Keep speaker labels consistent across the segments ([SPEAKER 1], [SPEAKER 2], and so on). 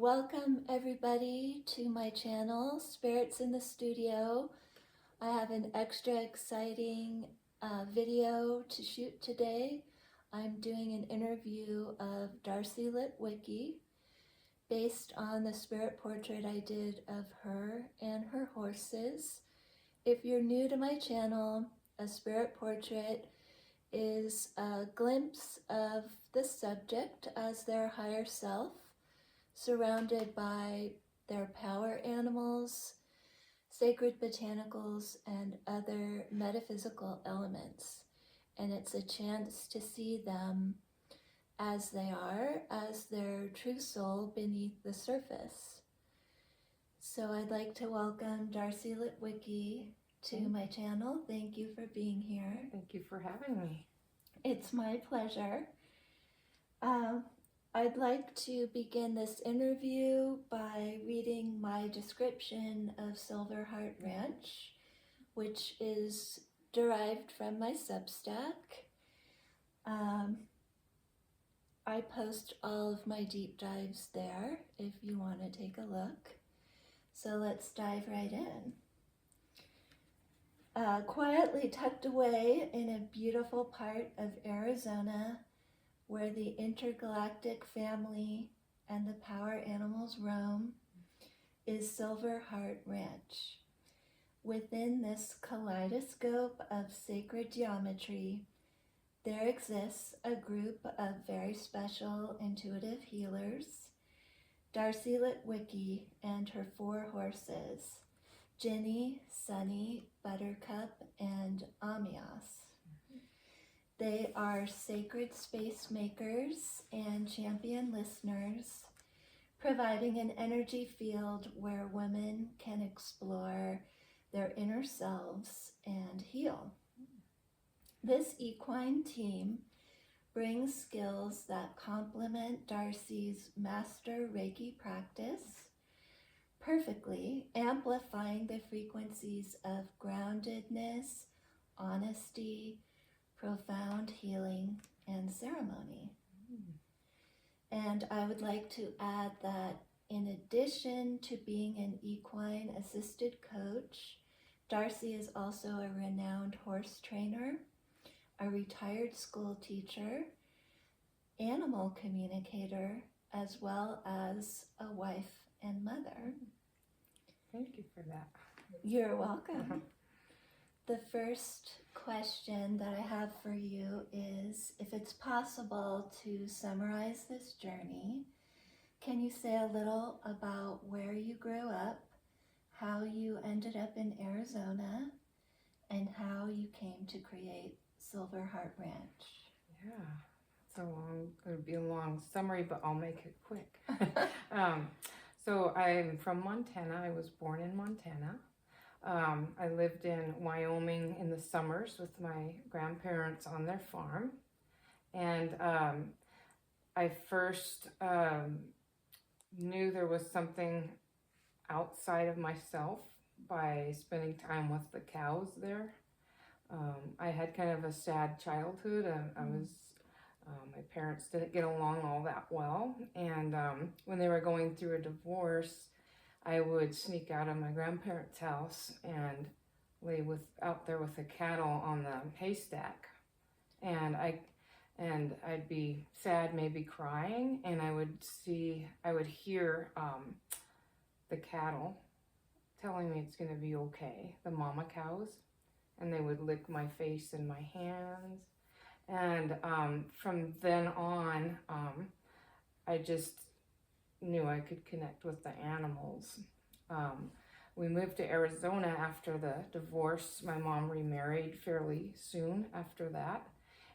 [SPEAKER 1] Welcome everybody to my channel, Spirits in the Studio. I have an extra exciting video to shoot today. I'm doing an interview of Darcie Litwicki based on the spirit portrait I did of her and her horses. If you're new to my channel, a spirit portrait is a glimpse of the subject as their higher self, surrounded by their power animals, sacred botanicals, and other metaphysical elements. And it's a chance to see them as they are, as their true soul beneath the surface. So I'd like to welcome Darcie Litwicki to my channel. Thank you for being here.
[SPEAKER 2] Thank you for having me.
[SPEAKER 1] It's my pleasure. I'd like to begin this interview by reading my description of Silverheart Ranch, which is derived from my Substack. I post all of my deep dives there if you want to take a look. So let's dive right in. Quietly tucked away in a beautiful part of Arizona, where the intergalactic family and the power animals roam, is Silverheart Ranch. Within this kaleidoscope of sacred geometry, there exists a group of very special intuitive healers, Darcie Litwicki and her 4 horses, Ginny, Sunny, Buttercup, and Amias. They are sacred space makers and champion listeners, providing an energy field where women can explore their inner selves and heal. This equine team brings skills that complement Darcie's master Reiki practice perfectly, amplifying the frequencies of groundedness, honesty, profound healing, and ceremony. And I would like to add that in addition to being an equine assisted coach, Darcie is also a renowned horse trainer, a retired school teacher, animal communicator, as well as a wife and mother.
[SPEAKER 2] Thank you for that.
[SPEAKER 1] You're welcome. The first question that I have for you is, if it's possible to summarize this journey, can you say a little about where you grew up, how you ended up in Arizona, and how you came to create Silverheart Ranch?
[SPEAKER 2] Yeah, it'll be a long summary, but I'll make it quick. So I'm from Montana. I was born in Montana. I lived in Wyoming in the summers with my grandparents on their farm. And I first knew there was something outside of myself by spending time with the cows there. I had kind of a sad childhood. My parents didn't get along all that well. And when they were going through a divorce, I would sneak out of my grandparents' house and lay out there with the cattle on the haystack, and I'd be sad, maybe crying, and I would hear the cattle telling me it's going to be okay, the mama cows, and they would lick my face and my hands, and from then on, I just knew I could connect with the animals. We moved to Arizona after the divorce. My mom remarried fairly soon after that,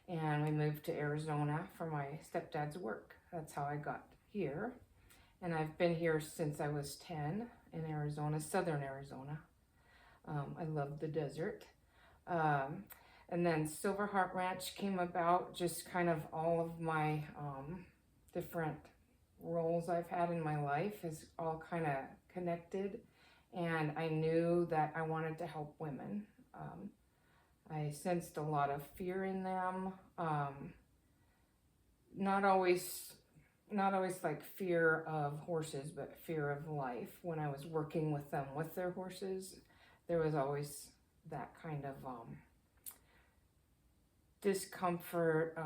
[SPEAKER 2] and we moved to Arizona for my stepdad's work. That's how I got here, and I've been here since I was 10 in Arizona, southern Arizona. I love the desert. And then Silverheart Ranch came about, just kind of all of my different roles I've had in my life is all kind of connected, and I knew that I wanted to help women. I sensed a lot of fear in them, not always not always like fear of horses, but fear of life. When I was working with them with their horses, there was always that kind of discomfort,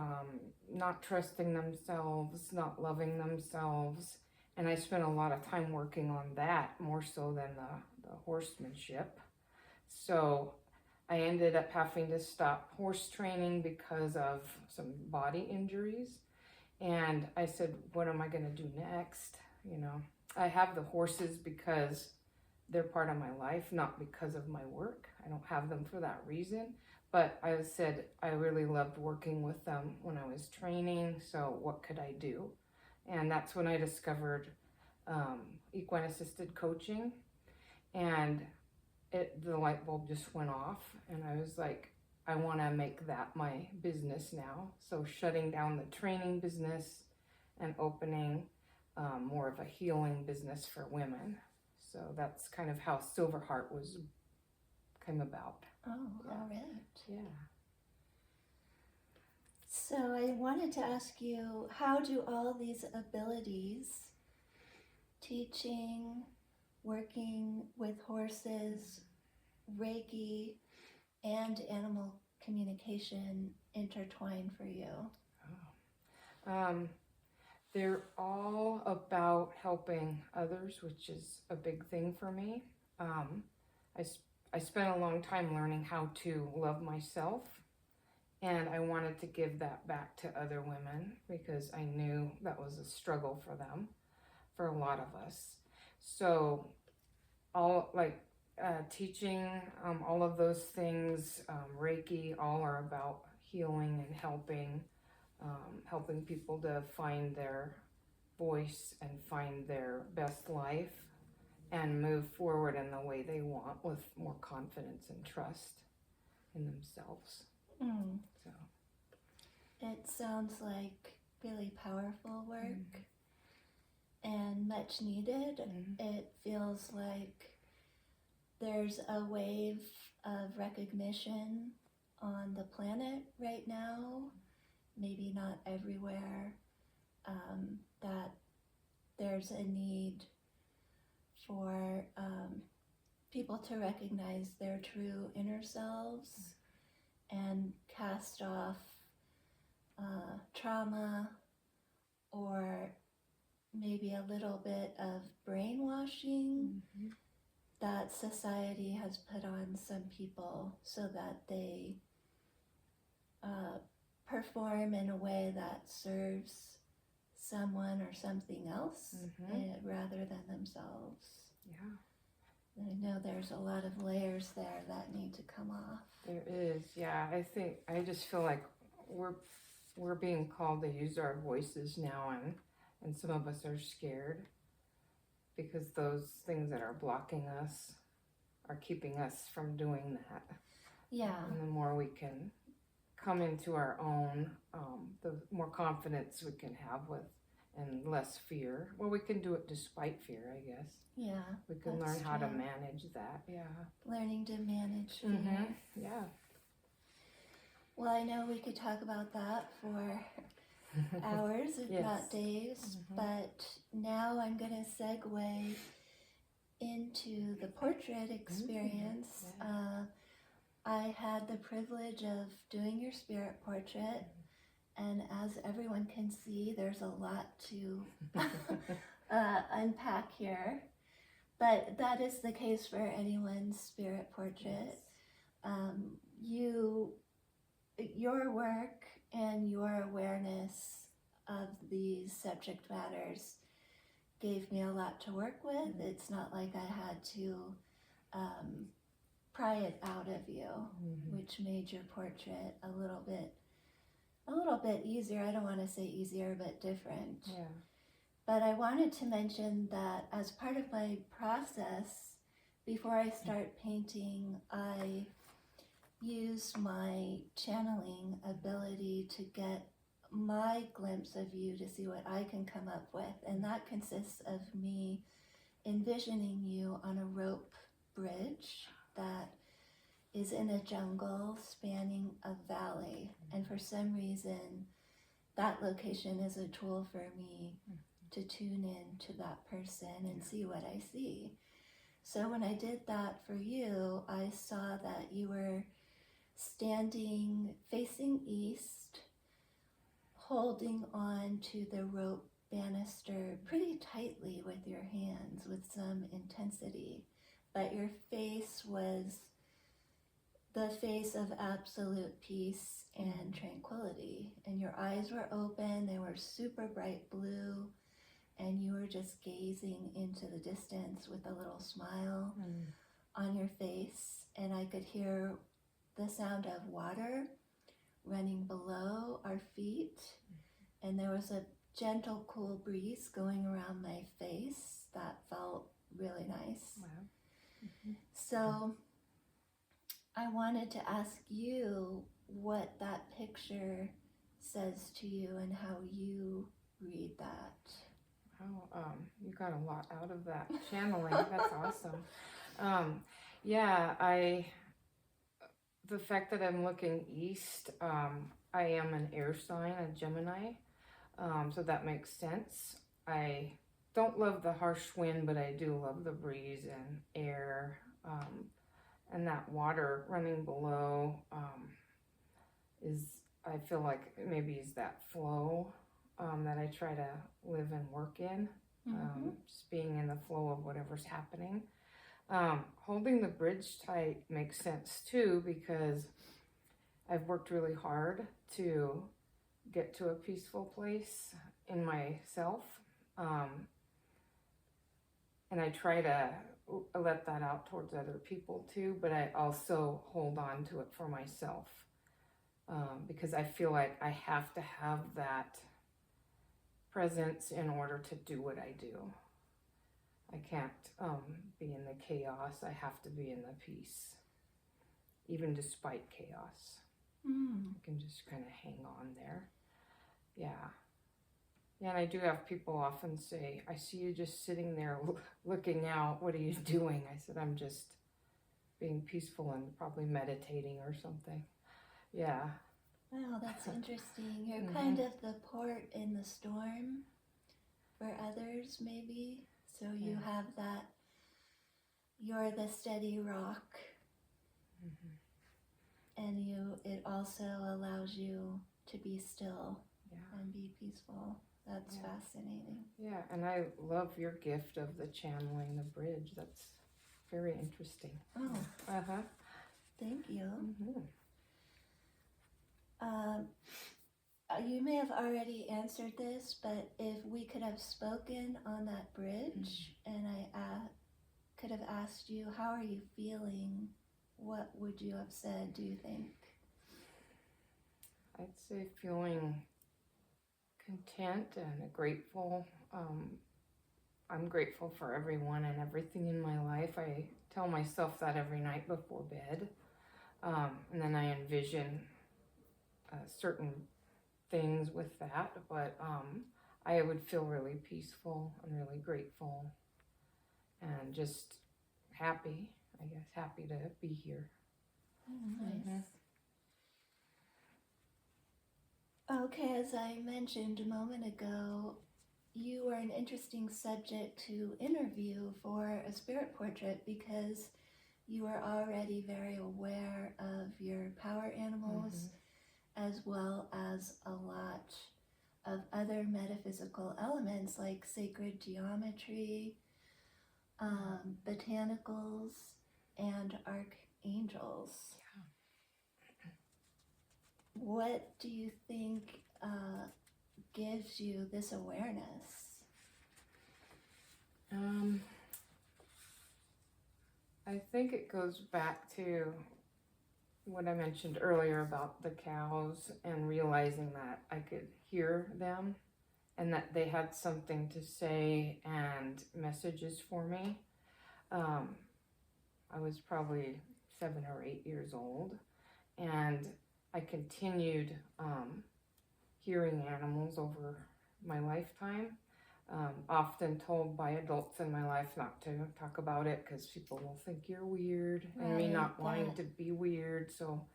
[SPEAKER 2] not trusting themselves, not loving themselves. And I spent a lot of time working on that more so than the horsemanship. So I ended up having to stop horse training because of some body injuries. And I said, what am I going to do next? You know, I have the horses because they're part of my life, not because of my work. I don't have them for that reason. But I said I really loved working with them when I was training, so what could I do? And that's when I discovered equine assisted coaching, and the light bulb just went off, and I was like, I want to make that my business now. So shutting down the training business and opening more of a healing business for women. So that's kind of how Silverheart came about.
[SPEAKER 1] Oh,
[SPEAKER 2] Yeah.
[SPEAKER 1] all right.
[SPEAKER 2] Yeah.
[SPEAKER 1] So I wanted to ask you, how do all these abilities, teaching, working with horses, Reiki, and animal communication intertwine for you?
[SPEAKER 2] They're all about helping others, which is a big thing for me. I spent a long time learning how to love myself, and I wanted to give that back to other women because I knew that was a struggle for them, for a lot of us. So all teaching, all of those things, Reiki, all are about healing and helping people to find their voice and find their best life and move forward in the way they want with more confidence and trust in themselves.
[SPEAKER 1] Mm.
[SPEAKER 2] So
[SPEAKER 1] It sounds like really powerful work and much needed. It feels like there's a wave of recognition on the planet right now, maybe not everywhere, that there's a need for people to recognize their true inner selves and cast off trauma or maybe a little bit of brainwashing that society has put on some people so that they perform in a way that serves someone or something else rather than themselves.
[SPEAKER 2] Yeah.
[SPEAKER 1] I know there's a lot of layers there that need to come off.
[SPEAKER 2] There is, yeah. I just feel like we're being called to use our voices now, and some of us are scared because those things that are blocking us are keeping us from doing that.
[SPEAKER 1] Yeah.
[SPEAKER 2] And the more we can come into our own, the more confidence we can have with, and less fear. Well, we can do it despite fear, I guess.
[SPEAKER 1] Yeah.
[SPEAKER 2] We can learn how to manage that. Yeah.
[SPEAKER 1] Learning to manage fear.
[SPEAKER 2] Yeah.
[SPEAKER 1] Well, I know we could talk about that for hours, if not days, but now I'm going to segue into the portrait experience. I had the privilege of doing your spirit portrait, and as everyone can see, there's a lot to unpack here, but that is the case for anyone's spirit portrait. Your work and your awareness of these subject matters gave me a lot to work with. It's not like I had to pry it out of you, which made your portrait a little bit easier. I don't want to say easier, but different.
[SPEAKER 2] Yeah.
[SPEAKER 1] But I wanted to mention that as part of my process, before I start painting, I use my channeling ability to get my glimpse of you to see what I can come up with. And that consists of me envisioning you on a rope bridge that is in a jungle spanning a valley. And for some reason, that location is a tool for me to tune in to that person and see what I see. So when I did that for you, I saw that you were standing facing east, holding on to the rope banister pretty tightly with your hands with some intensity, but your face was the face of absolute peace and tranquility, and your eyes were open, they were super bright blue, and you were just gazing into the distance with a little smile on your face, and I could hear the sound of water running below our feet, and there was a gentle, cool breeze going around my face that felt really nice.
[SPEAKER 2] Wow.
[SPEAKER 1] So I wanted to ask you what that picture says to you and how you read that.
[SPEAKER 2] Oh, you got a lot out of that channeling. That's awesome. Yeah, the fact that I'm looking east, I am an air sign, a Gemini, so that makes sense. I don't love the harsh wind, but I do love the breeze and air, and that water running below I feel like maybe is that flow that I try to live and work in, just being in the flow of whatever's happening. Holding the bridge tight makes sense too, because I've worked really hard to get to a peaceful place in myself, and I try to let that out towards other people too, but I also hold on to it for myself, because I feel like I have to have that presence in order to do what I do. I can't be in the chaos. I have to be in the peace, even despite chaos. I can just kind of hang on there. Yeah, and I do have people often say, I see you just sitting there looking out. What are you doing? I said, I'm just being peaceful and probably meditating or something. Yeah.
[SPEAKER 1] Wow, that's interesting. You're kind of the port in the storm for others, maybe. So you have that, you're the steady rock, and it also allows you to be still and be peaceful. That's fascinating.
[SPEAKER 2] Yeah, and I love your gift of the channeling the bridge. That's very interesting.
[SPEAKER 1] Oh, thank you. You may have already answered this, but if we could have spoken on that bridge and I could have asked you, how are you feeling? What would you have said, do you think?
[SPEAKER 2] I'd say feeling content and grateful. I'm grateful for everyone and everything in my life. I tell myself that every night before bed. And then I envision certain things with that, but I would feel really peaceful and really grateful and just happy, I guess, happy to be here.
[SPEAKER 1] Nice. Okay, as I mentioned a moment ago, you were an interesting subject to interview for a spirit portrait because you are already very aware of your power animals, as well as a lot of other metaphysical elements like sacred geometry, botanicals, and archangels. What do you think gives you this awareness?
[SPEAKER 2] I think it goes back to what I mentioned earlier about the cows and realizing that I could hear them and that they had something to say and messages for me. I was probably 7 or 8 years old, and I continued hearing animals over my lifetime. Often told by adults in my life not to talk about it because people will think you're weird, and me not wanting to be weird. So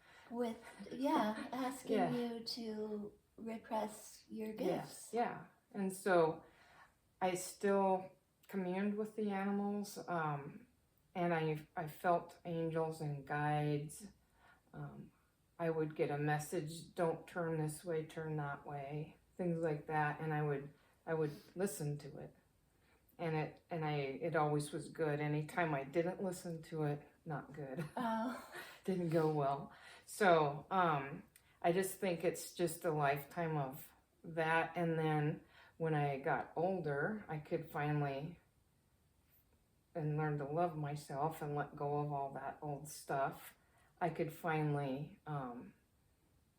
[SPEAKER 1] asking you to repress your
[SPEAKER 2] Yes,
[SPEAKER 1] gifts.
[SPEAKER 2] yeah. And so I still communed with the animals, and I felt angels and guides. I would get a message, don't turn this way, turn that way, things like that, and I would listen to it. And it always was good. Anytime I didn't listen to it, not good.
[SPEAKER 1] Oh.
[SPEAKER 2] Didn't go well. So I just think it's just a lifetime of that. And then when I got older, I could finally and learn to love myself and let go of all that old stuff. I could finally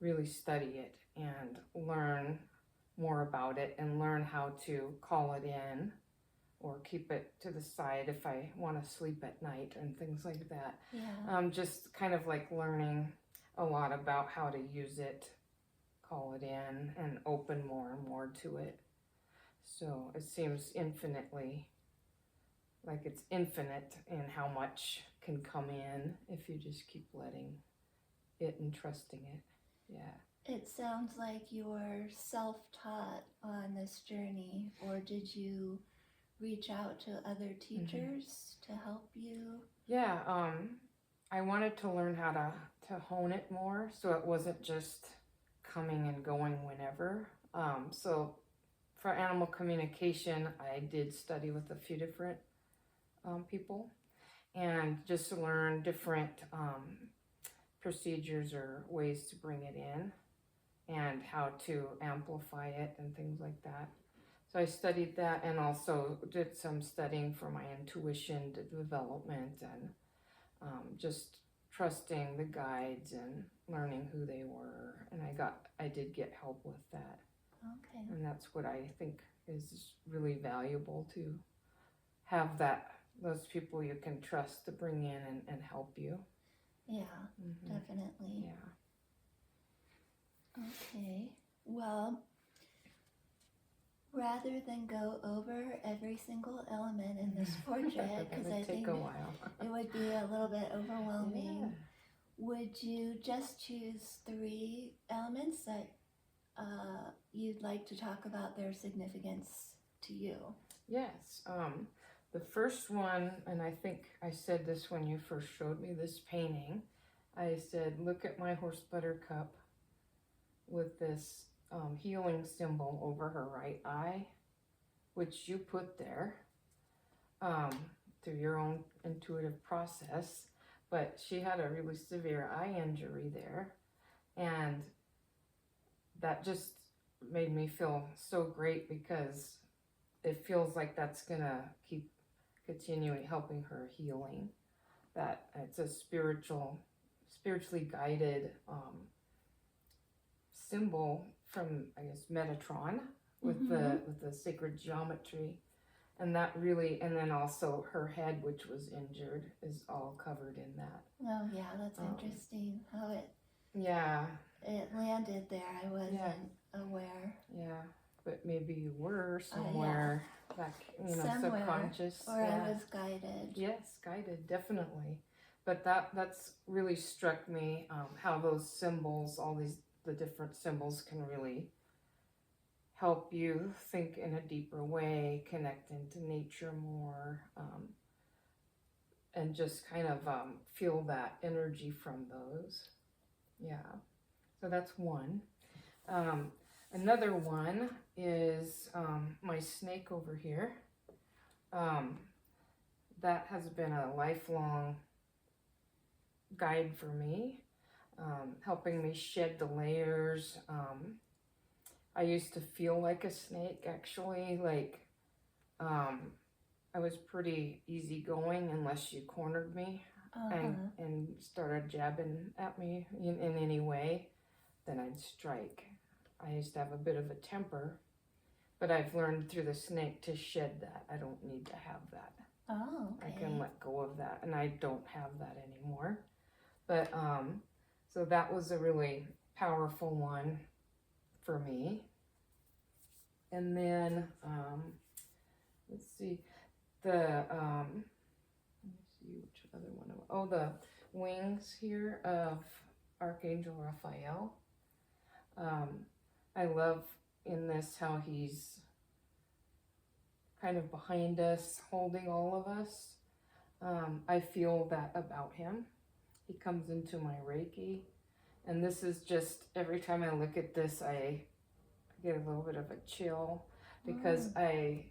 [SPEAKER 2] really study it and learn more about it and learn how to call it in or keep it to the side if I want to sleep at night and things like that.
[SPEAKER 1] Yeah.
[SPEAKER 2] Just kind of like learning a lot about how to use it, call it in, and open more and more to it. So it seems infinitely, like it's infinite in how much can come in if you just keep letting it and trusting it. Yeah.
[SPEAKER 1] It sounds like you're self-taught on this journey, or did you reach out to other teachers to help you?
[SPEAKER 2] Yeah, I wanted to learn how to hone it more so it wasn't just coming and going whenever. So for animal communication, I did study with a few different people and just learn different procedures or ways to bring it in and how to amplify it and things like that. So I studied that and also did some studying for my intuition development and just trusting the guides and learning who they were. And I did get help with that.
[SPEAKER 1] Okay.
[SPEAKER 2] And that's what I think is really valuable, to have those people you can trust to bring in and help you.
[SPEAKER 1] Yeah, definitely.
[SPEAKER 2] Yeah.
[SPEAKER 1] Okay. Well, rather than go over every single element in this portrait, because I think
[SPEAKER 2] a while.
[SPEAKER 1] it would be a little bit overwhelming,
[SPEAKER 2] Yeah.
[SPEAKER 1] would you just choose 3 elements that you'd like to talk about their significance to you?
[SPEAKER 2] Yes. The first one, and I think I said this when you first showed me this painting, I said, look at my horse buttercup with this healing symbol over her right eye, which you put there through your own intuitive process. But she had a really severe eye injury there, and that just made me feel so great because it feels like that's gonna keep continuing helping her healing. That it's a spiritually guided symbol from, I guess, Metatron with the sacred geometry, and that really, and then also her head, which was injured, is all covered in that.
[SPEAKER 1] Oh yeah, that's interesting how it landed there. I wasn't aware.
[SPEAKER 2] Yeah, but maybe you were somewhere back,
[SPEAKER 1] somewhere,
[SPEAKER 2] subconscious.
[SPEAKER 1] Or I was guided.
[SPEAKER 2] Yes, guided, definitely. But that's really struck me, how those symbols, the different symbols can really help you think in a deeper way, connect into nature more, and just kind of feel that energy from those. Yeah, so that's one. Another one is my snake over here. That has been a lifelong guide for me, helping me shed the layers. I used to feel like a snake, actually, like I was pretty easygoing unless you cornered me and started jabbing at me in any way, then I'd strike. I used to have a bit of a temper, but I've learned through the snake to shed that. I don't need to have that.
[SPEAKER 1] Oh, okay.
[SPEAKER 2] I can let go of that, and I don't have that anymore. But so that was a really powerful one for me. And then let's see, let me see which other one. Oh, the wings here of Archangel Raphael. I love in this how he's kind of behind us, holding all of us. I feel that about him. He comes into my Reiki, and this is just, every time I look at this, I get a little bit of a chill because I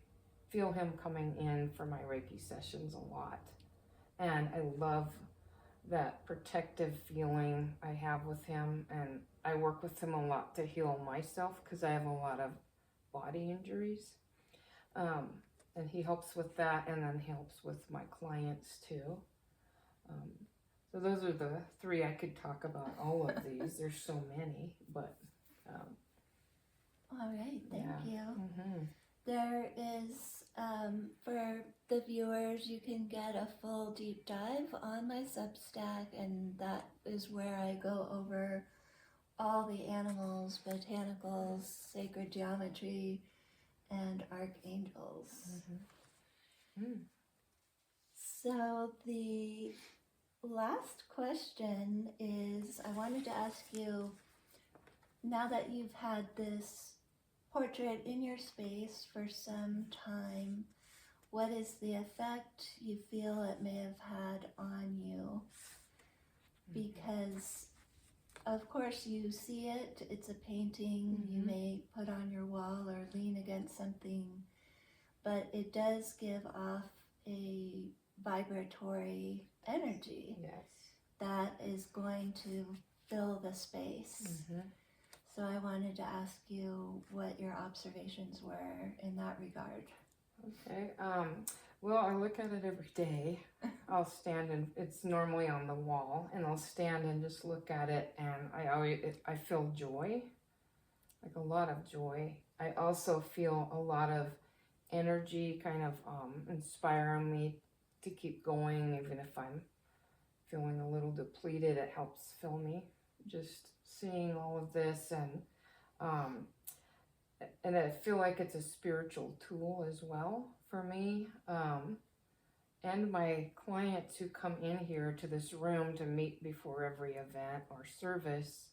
[SPEAKER 2] feel him coming in for my Reiki sessions a lot. And I love that protective feeling I have with him, and I work with him a lot to heal myself because I have a lot of body injuries. And he helps with that, and then he helps with my clients too. So those are the three. I could talk about all of these. There's so many, but
[SPEAKER 1] all right, thank you.
[SPEAKER 2] Mm-hmm.
[SPEAKER 1] There is, for the viewers, you can get a full deep dive on my Substack, and that is where I go over all the animals, botanicals, sacred geometry, and archangels.
[SPEAKER 2] Mm-hmm. Mm.
[SPEAKER 1] So the last question is, I wanted to ask you, now that you've had this portrait in your space for some time, what is the effect you feel it may have had on you? Because of course you see it, it's a painting, you may put on your wall or lean against something, but it does give off a vibratory energy that is going to fill the space. So I wanted to ask you what your observations were in that regard.
[SPEAKER 2] Okay. Well, I look at it every day. I'll stand and it's normally on the wall, and I'll stand and just look at it, and I feel joy, like a lot of joy. I also feel a lot of energy kind of inspiring me to keep going, even if I'm feeling a little depleted. It helps fill me, just seeing all of this, and I feel like it's a spiritual tool as well for me, and my clients who come in here to this room to meet before every event or service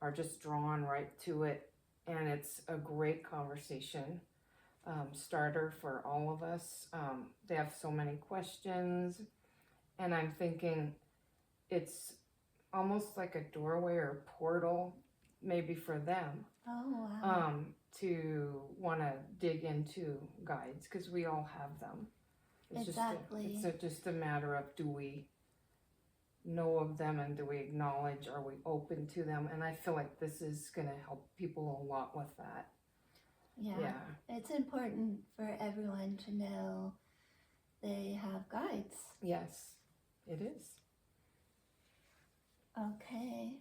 [SPEAKER 2] are just drawn right to it, and it's a great conversation starter for all of us. They have so many questions, and I'm thinking it's almost like a doorway or portal maybe for them.
[SPEAKER 1] Oh, wow.
[SPEAKER 2] To want to dig into guides, because we all have them. It's
[SPEAKER 1] exactly.
[SPEAKER 2] Just a matter of, do we know of them, and do we acknowledge, are we open to them? And I feel like this is going to help people a lot with that.
[SPEAKER 1] Yeah. It's important for everyone to know they have guides.
[SPEAKER 2] Yes, it is.
[SPEAKER 1] Okay.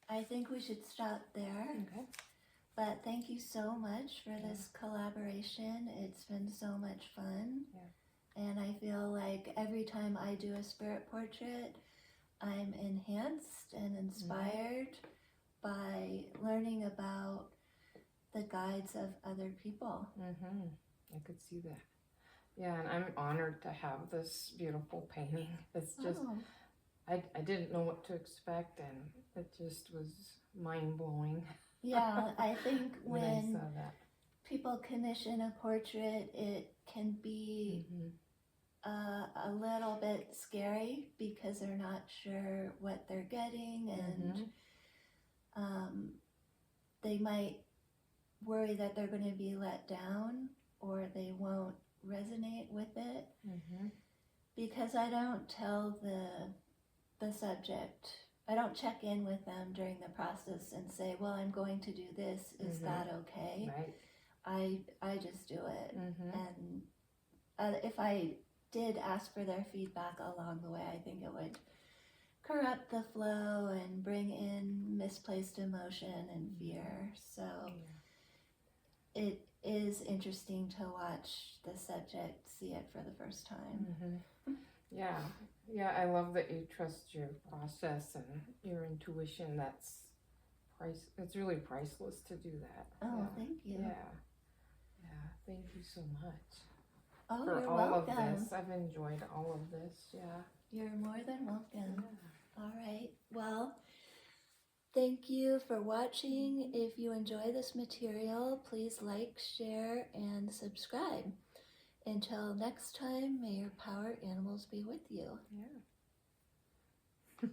[SPEAKER 1] I think we should stop there.
[SPEAKER 2] Okay.
[SPEAKER 1] But thank you so much for this collaboration. It's been so much fun.
[SPEAKER 2] Yeah.
[SPEAKER 1] And I feel like every time I do a spirit portrait, I'm enhanced and inspired by learning about the guides of other people.
[SPEAKER 2] I could see that. Yeah, and I'm honored to have this beautiful painting. It's just, I didn't know what to expect, and it just was mind-blowing.
[SPEAKER 1] Yeah, I think when
[SPEAKER 2] I saw that.
[SPEAKER 1] people commission a portrait, it can be a little bit scary because they're not sure what they're getting, and they might worry that they're going to be let down or they won't resonate with it. Because I don't tell the subject, I don't check in with them during the process and say, well, I'm going to do this, is that okay?
[SPEAKER 2] Right.
[SPEAKER 1] I just do it. And if I did ask for their feedback along the way, I think it would corrupt the flow and bring in misplaced emotion and fear. So it is interesting to watch the subject see it for the first time.
[SPEAKER 2] Yeah, I love that you trust your process and your intuition. It's really priceless to do that.
[SPEAKER 1] Oh, thank you.
[SPEAKER 2] Yeah, thank you so much.
[SPEAKER 1] Oh,
[SPEAKER 2] for
[SPEAKER 1] you're
[SPEAKER 2] all
[SPEAKER 1] welcome.
[SPEAKER 2] of this. I've enjoyed all of this. Yeah.
[SPEAKER 1] You're more than welcome. All right. Well, Thank you for watching. If you enjoy this material, please like, share, and subscribe. Until next time, may your power animals be with you.
[SPEAKER 2] Yeah.